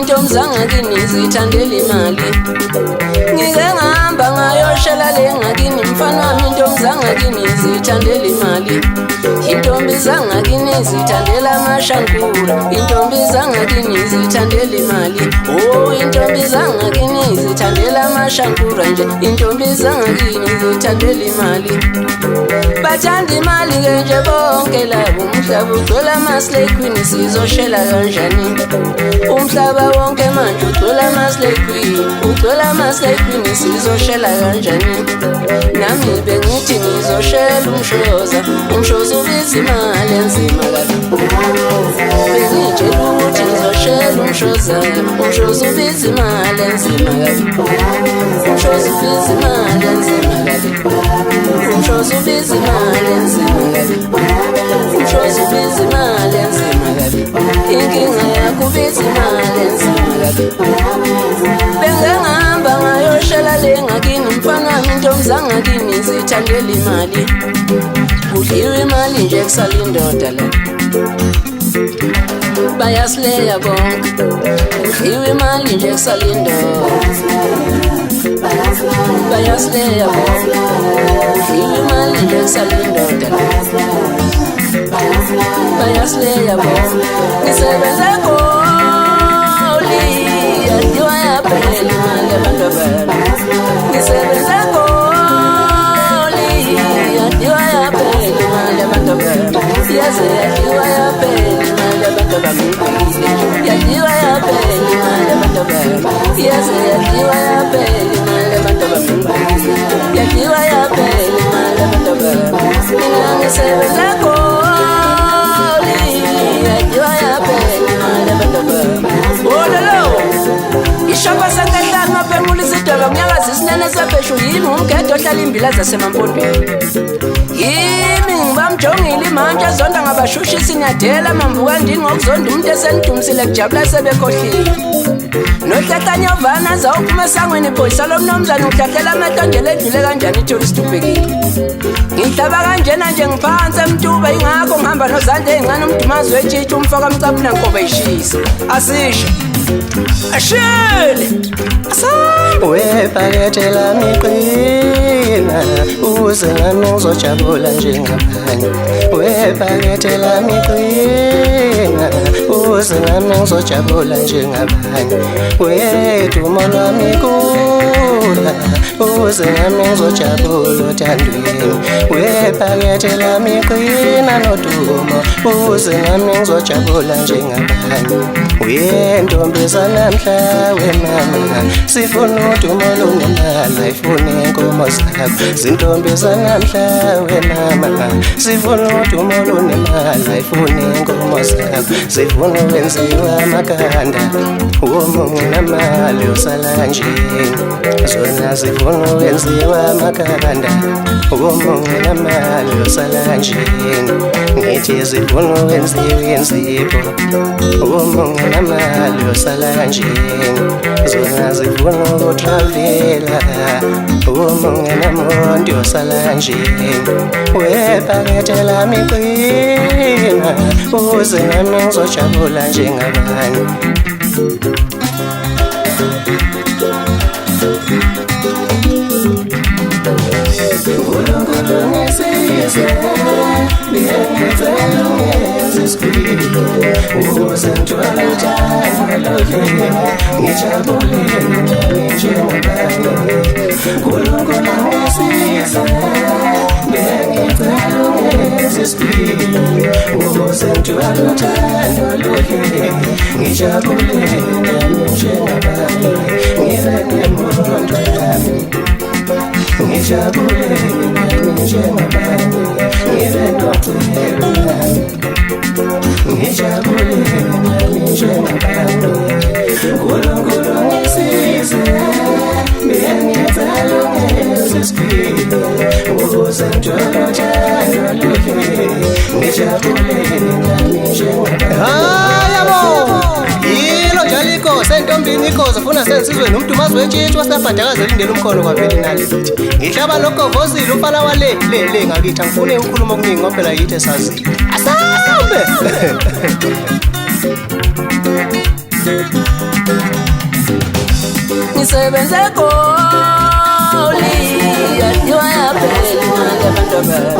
intombi zangakini zithandela imali. Ngike ngahamba ngayoshela le ngakini mfana wami intombi zangakini zithandela imali. Intombi zangakini zithandela amashankula, intombi zangakini zithandela imali. Oh, intombi zangakini zithandela amashankula nje, intombi zangakini zithandela imali. Bathanda imali ke nje bonke labo, umhlaba ugcwele ama-slay queen, sizoshela kanjani? Umhlaba wonke manje ugcwele ama-slay queen, ugcwele ama-slay queen, sizoshela kanjani? Nami bengithi ngizoshela umshoza, umshoza ubiza imali enzima kabi. Bengitshela ukuthi ngizoshela umshoza, umshoza ubiza imali enzima kabi. Umshoza ubiza imali enzima kabi. Umshoza ubiza imali enzima kabi. Umshoza ubiza imali enzima kabi. Inkinga yakho ubiza imali enzima kabi. Bengihamba ngayoshela le ngakini mfana wami intombi zangakini zithandela imali. Kudliwa imali nje kusala indoda la, bayasileya bonke. Kudliwa imali nje kusala indoda, bayasileya bonke. Kudliwa imali nje kusala indoda la, bayasileya bonke. Ngisebenza Goli, yadliwa yaphela imali yabantu abami. Ngisebenza Goli, yadliwa yaphela imali yabantu abami. Yaze yadliwa yaphela imali yabantu abami. Yadliwa yaphela imali yabantu abami. Yaze yadliwa yaphela imali yabantu abami. Yadliwa yaphela imali yabantu abami. Mina ngisebenza Goli, yadliwa yaphela imali yabantu abami. Ololo ishapa sangahlala mapemula izidaba kunyakaza isinene sabheshu. Yimi umgede ohlala imbila zasemampondweni, yimi ngibamjongile manje zonda ngabashushisi inyadela mambuka ndini ngokuzonda umuntu esenidumisile kujabula sebekhohlile. Nohlatanyovana zawuphuma esangweni iphoyisa lomnomzane uhlahlela amatondela edlule kanjani ithorist ubhekile. Ngihlaba kanjena nje ngiphansi emtuba, ingakho ngihamba nozandla ey'ncane umdumazi wetshitsha umfaka mcapu nankoba ishisa. Asisho ashele webhakethe lami qina, uze nami ngizojabula njengabanye. Webhakethe lami qina, uze nami ngizojabula njengabanye. Wedumo lwami kula, uze nami ngizojabula othandweni. Webhakethe lami qina nodumo, uze nami ngizojabula njengabanye. Wentombi zanamhla wemama, sifuna udumo lunemali, ayifuni inkomo zakho. Zintombi zanamhla wemama, sifuna udumo lunemali, ayifuni inkomo zakho. Sifuna wenziwa amakanda womunye namali usala njeni. Zona zifuna wenziwa amakanda womunye namali usala njeni. Ngithi zifuna wenziwa insipho womunye namali usala njeni. Zona zifuna ukutravela womunye namonti usala njeni. Webhakethe lami qina, uze nami ngizojabula njengabanye. uNkulunkulu ngisize, ngiyenzela ungenze isikwile. Ukuze ngithole uthando lwakhe, ngijabule njengabanye. uNkulunkulu ngisize, ngiyenzela ungenze isikwile. Ukuze ngithole uthando lwakhe, ngijabule njengabanye. Ngibe nemondo yami, ngijabule njengabanye. Ngibe nothando lwami, ngijabule njengabanye. uNkulunkulu ngisize, ngiyenzela ungenze isikwile. Ukuze ngithole uthando lwakhe, ngijabule njengabanye. Yilo njalo inkosi entombini inkosi ufuna sensizwe nomdumazi wetshitshi wasabhadakaze lindele umkhono kwavele nalithi. Ngihlaba logovozile umfana wale ngakithi angifune ukukhuluma okuningi ngoba phela yithi esaziyo. Asambe Ngisebenze Goli yadliwa yaphela imali yabantu abasha.